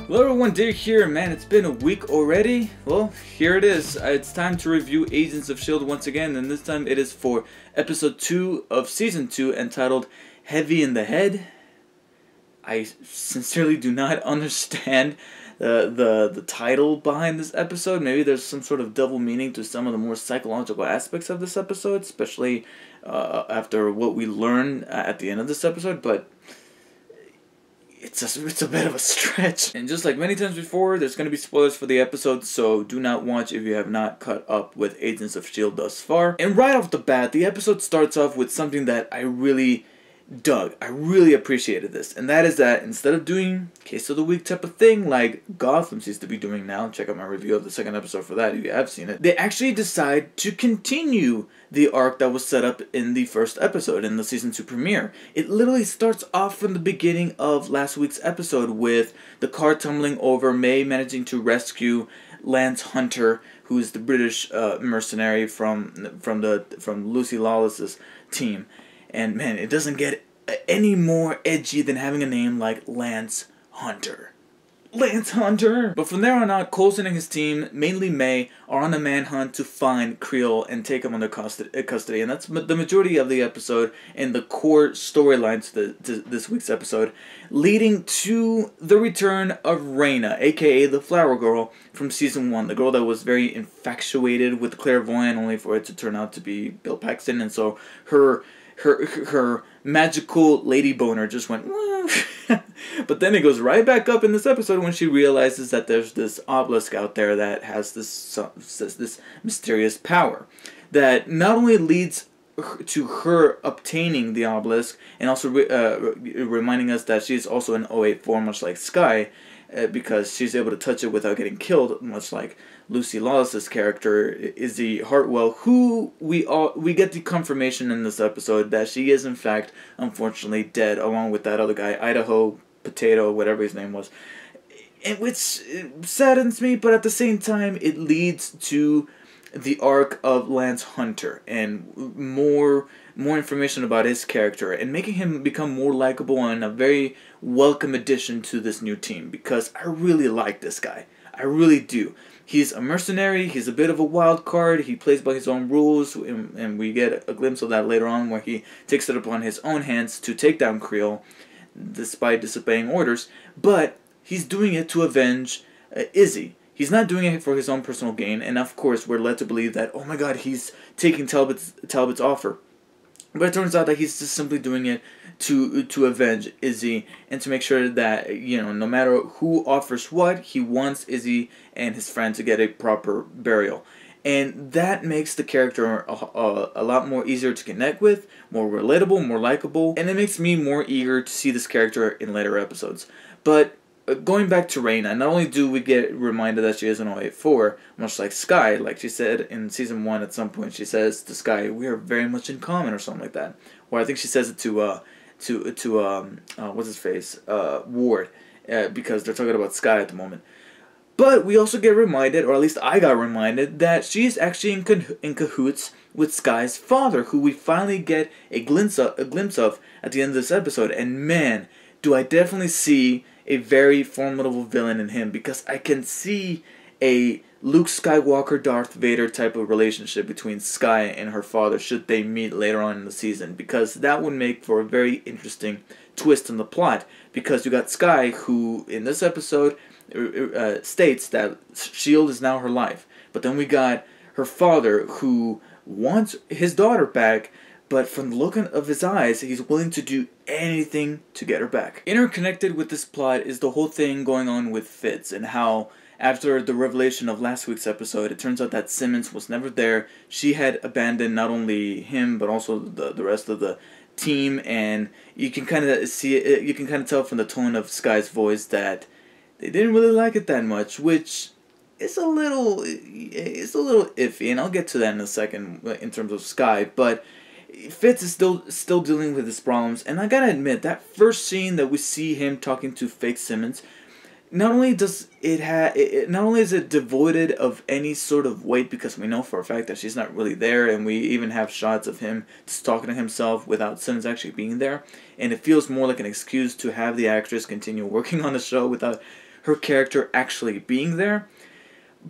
Hello everyone, Dave here. Man, it's been a week already. Well, here it is. It's time to review Agents of S.H.I.E.L.D. once again, and this time it is for episode 2 of season 2, entitled Heavy in the Head. I sincerely do not understand the title behind this episode. Maybe there's some sort of double meaning to some of the more psychological aspects of this episode, especially after what we learn at the end of this episode, but it's a bit of a stretch. And just like many times before, there's going to be spoilers for the episode, so do not watch if you have not caught up with Agents of S.H.I.E.L.D. thus far. And right off the bat, the episode starts off with something that I really dug. I really appreciated this, and that is that instead of doing case of the week type of thing like Gotham seems to be doing now, check out my review of the second episode for that if you have seen it, they actually decide to continue the arc that was set up in the first episode in the season 2 premiere. It literally starts off from the beginning of last week's episode with the car tumbling over, May managing to rescue Lance Hunter, who is the British mercenary from Lucy Lawless's team. And man, it doesn't get any more edgy than having a name like Lance Hunter. Lance Hunter! But from there on out, Coulson and his team, mainly May, are on a manhunt to find S.H.I.E.L.D. and take him under custody. And that's the majority of the episode and the core storyline to this week's episode, leading to the return of Raina, aka the Flower Girl from season 1. The girl that was very infatuated with Clairvoyant, only for it to turn out to be Bill Paxton. And so her magical lady boner just went but then it goes right back up in this episode when she realizes that there's this obelisk out there that has this mysterious power that not only leads to her obtaining the obelisk and also reminding us that she's also an 084, much like S.H.I.E.L.D. Because she's able to touch it without getting killed, much like Lucy Lawless's character, Izzy Hartwell, who we get the confirmation in this episode that she is in fact, unfortunately, dead, along with that other guy, Idaho Potato, whatever his name was. And which saddens me, but at the same time, it leads to the arc of Lance Hunter and more information about his character and making him become more likable and a very welcome addition to this new team, because I really like this guy. I really do. He's a mercenary, he's a bit of a wild card, he plays by his own rules, and we get a glimpse of that later on where he takes it upon his own hands to take down S.H.I.E.L.D. despite disobeying orders, but he's doing it to avenge Izzy. He's not doing it for his own personal gain, and of course we're led to believe that, oh my god, he's taking Talbot's offer. But it turns out that he's just simply doing it to avenge Izzy and to make sure that, you know, no matter who offers what, he wants Izzy and his friend to get a proper burial. And that makes the character a lot more easier to connect with, more relatable, more likable, and it makes me more eager to see this character in later episodes. But going back to Raina, not only do we get reminded that she is an 084, much like S.H.I.E.L.D., like she said in season 1 at some point, she says to S.H.I.E.L.D., we are very much in common, or something like that. Or I think she says it to what's his face, Ward, because they're talking about S.H.I.E.L.D. at the moment. But we also get reminded, or at least I got reminded, that she's actually in cahoots with S.H.I.E.L.D.'s father, who we finally get a glimpse of at the end of this episode. And man, do I definitely see a very formidable villain in him, because I can see a Luke Skywalker, Darth Vader type of relationship between S.H.I.E.L.D. and her father should they meet later on in the season, because that would make for a very interesting twist in the plot, because you got S.H.I.E.L.D. who in this episode states that S.H.I.E.L.D. is now her life, but then we got her father who wants his daughter back, but from the look of his eyes, he's willing to do anything to get her back. Interconnected with this plot is the whole thing going on with Fitz, and how after the revelation of last week's episode, it turns out that Simmons was never there. She had abandoned not only him, but also the rest of the team, and you can kind of see it, you can kind of tell from the tone of S.H.I.E.L.D.'s voice that they didn't really like it that much, which is a little iffy, and I'll get to that in a second in terms of S.H.I.E.L.D., but Fitz is still dealing with his problems, and I gotta admit, that first scene that we see him talking to fake Simmons, not only is it devoid of any sort of weight, because we know for a fact that she's not really there, and we even have shots of him just talking to himself without Simmons actually being there, and it feels more like an excuse to have the actress continue working on the show without her character actually being there.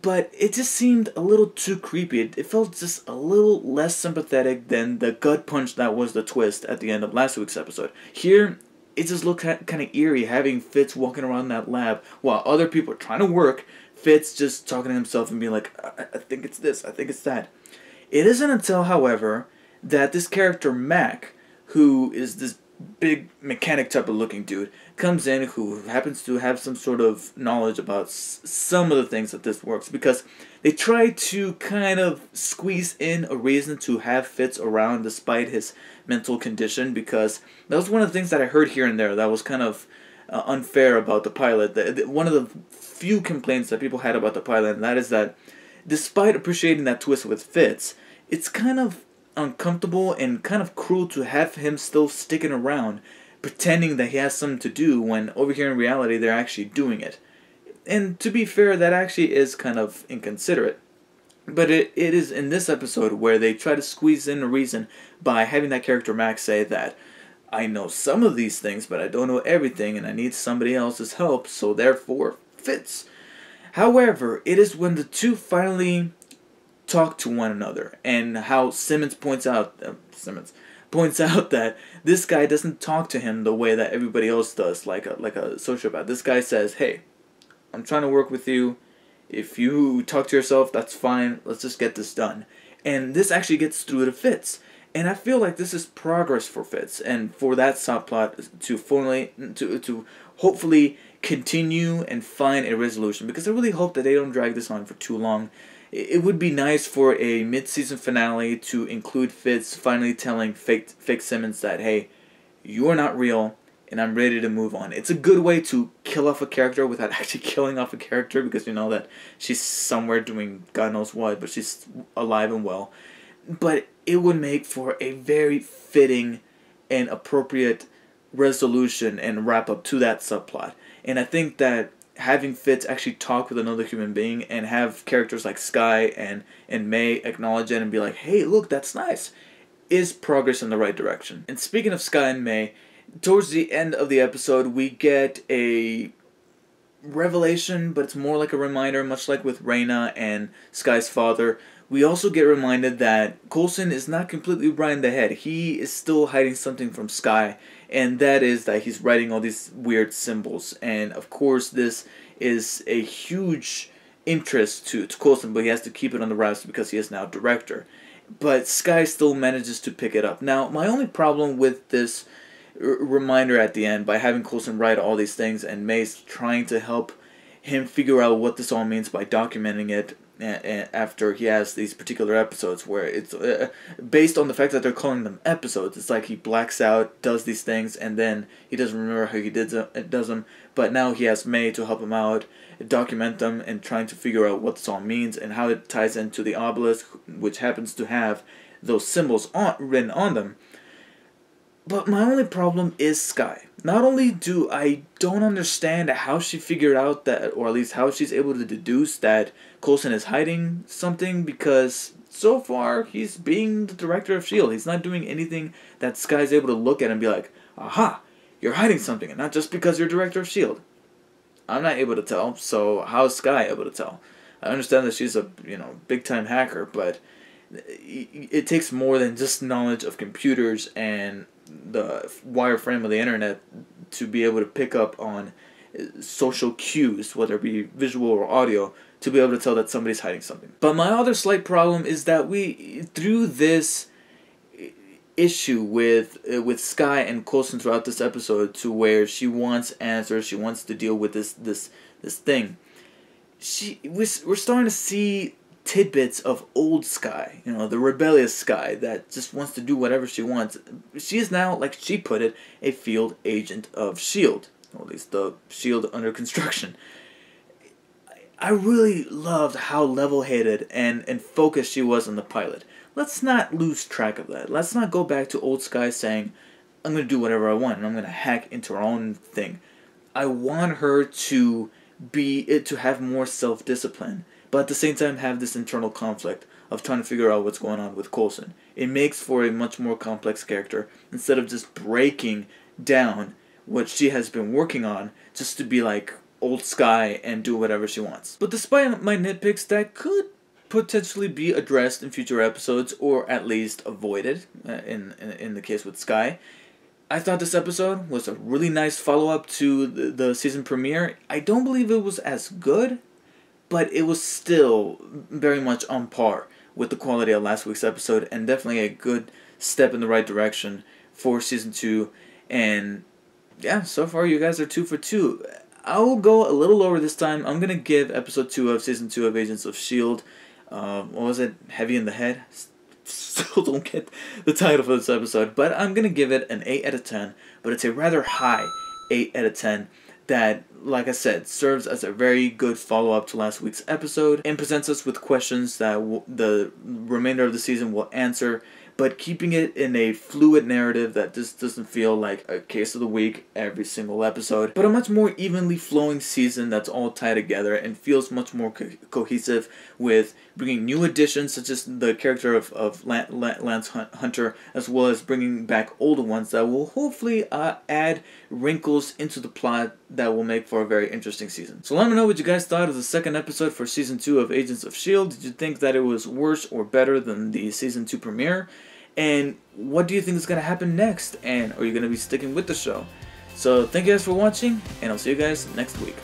But it just seemed a little too creepy. It felt just a little less sympathetic than the gut punch that was the twist at the end of last week's episode. Here, it just looked kind of eerie having Fitz walking around that lab while other people are trying to work. Fitz just talking to himself and being like, I think it's this, I think it's that. It isn't until, however, that this character Mac, who is this big mechanic type of looking dude, comes in who happens to have some sort of knowledge about some of the things that this works, because they try to kind of squeeze in a reason to have Fitz around despite his mental condition, because that was one of the things that I heard here and there that was kind of unfair about the pilot. One of the few complaints that people had about the pilot, and that is that despite appreciating that twist with Fitz, it's kind of uncomfortable and kind of cruel to have him still sticking around pretending that he has something to do when over here in reality they're actually doing it. And to be fair, that actually is kind of inconsiderate. But it is in this episode where they try to squeeze in a reason by having that character Max say that I know some of these things but I don't know everything and I need somebody else's help, so therefore Fitz. However, it is when the two finally talk to one another, and how Simmons points out that this guy doesn't talk to him the way that everybody else does, like a sociopath. This guy says, "Hey, I'm trying to work with you. If you talk to yourself, that's fine. Let's just get this done." And this actually gets through to Fitz, and I feel like this is progress for Fitz, and for that subplot to hopefully continue and find a resolution, because I really hope that they don't drag this on for too long. It would be nice for a mid-season finale to include Fitz finally telling fake Simmons that, hey, you are not real, and I'm ready to move on. It's a good way to kill off a character without actually killing off a character, because you know that she's somewhere doing God knows what, but she's alive and well. But it would make for a very fitting and appropriate resolution and wrap-up to that subplot. And I think that having Fitz actually talk with another human being and have characters like Sky and May acknowledge it and be like, hey, look, that's nice, is progress in the right direction. And speaking of Sky and May, towards the end of the episode, we get a revelation, but it's more like a reminder, much like with Reyna and Sky's father. We also get reminded that Coulson is not completely right in the head. He is still hiding something from Sky, and that is that he's writing all these weird symbols. And of course, this is a huge interest to Coulson, but he has to keep it on the wraps because he is now director. But Sky still manages to pick it up. Now, my only problem with this reminder at the end, by having Coulson write all these things and May's trying to help him figure out what this all means by documenting it after he has these particular episodes where it's based on the fact that they're calling them episodes. It's like he blacks out, does these things, and then he doesn't remember how he does them, but now he has May to help him out, document them, and trying to figure out what this all means and how it ties into the obelisk, which happens to have those symbols written on them. But my only problem is Sky. Not only do I don't understand how she figured out that, or at least how she's able to deduce that Coulson is hiding something, because so far he's being the director of S.H.I.E.L.D. He's not doing anything that Sky's able to look at and be like, aha, you're hiding something, and not just because you're director of S.H.I.E.L.D. I'm not able to tell, so how is Sky able to tell? I understand that she's a big-time hacker, but it takes more than just knowledge of computers and the wireframe of the internet to be able to pick up on social cues, whether it be visual or audio, to be able to tell that somebody's hiding something. But my other slight problem is that through this issue with Sky and Coulson throughout this episode, to where she wants answers, she wants to deal with this thing, we're starting to see tidbits of old Sky, the rebellious Sky that just wants to do whatever she wants. She is now, like she put it, a field agent of S.H.I.E.L.D., or at least the S.H.I.E.L.D. under construction. I really loved how level-headed and focused she was on the pilot. Let's not lose track of that. Let's not go back to old Sky saying, I'm going to do whatever I want, and I'm going to hack into her own thing. I want her to have more self-discipline, but at the same time have this internal conflict of trying to figure out what's going on with Coulson. It makes for a much more complex character, instead of just breaking down what she has been working on just to be like, old Skye and do whatever she wants. But despite my nitpicks, that could potentially be addressed in future episodes, or at least avoided in the case with Skye. I thought this episode was a really nice follow-up to the season premiere. I don't believe it was as good, but it was still very much on par with the quality of last week's episode, and definitely a good step in the right direction for season 2. And yeah, so far you guys are 2 for 2. I'll go a little lower this time. I'm gonna give episode 2 of season 2 of Agents of S.H.I.E.L.D. What was it? Heavy in the Head? Still don't get the title for this episode, but I'm gonna give it an 8 out of 10. But it's a rather high 8 out of 10 that, like I said, serves as a very good follow-up to last week's episode and presents us with questions that the remainder of the season will answer, but keeping it in a fluid narrative that just doesn't feel like a case of the week every single episode, but a much more evenly flowing season that's all tied together and feels much more cohesive, with bringing new additions such as the character of Lance Hunter, as well as bringing back older ones that will hopefully add wrinkles into the plot that will make for a very interesting season. So let me know what you guys thought of the second episode for season 2 of Agents of S.H.I.E.L.D. Did you think that it was worse or better than the season 2 premiere? And what do you think is going to happen next? And are you going to be sticking with the show? So thank you guys for watching, and I'll see you guys next week.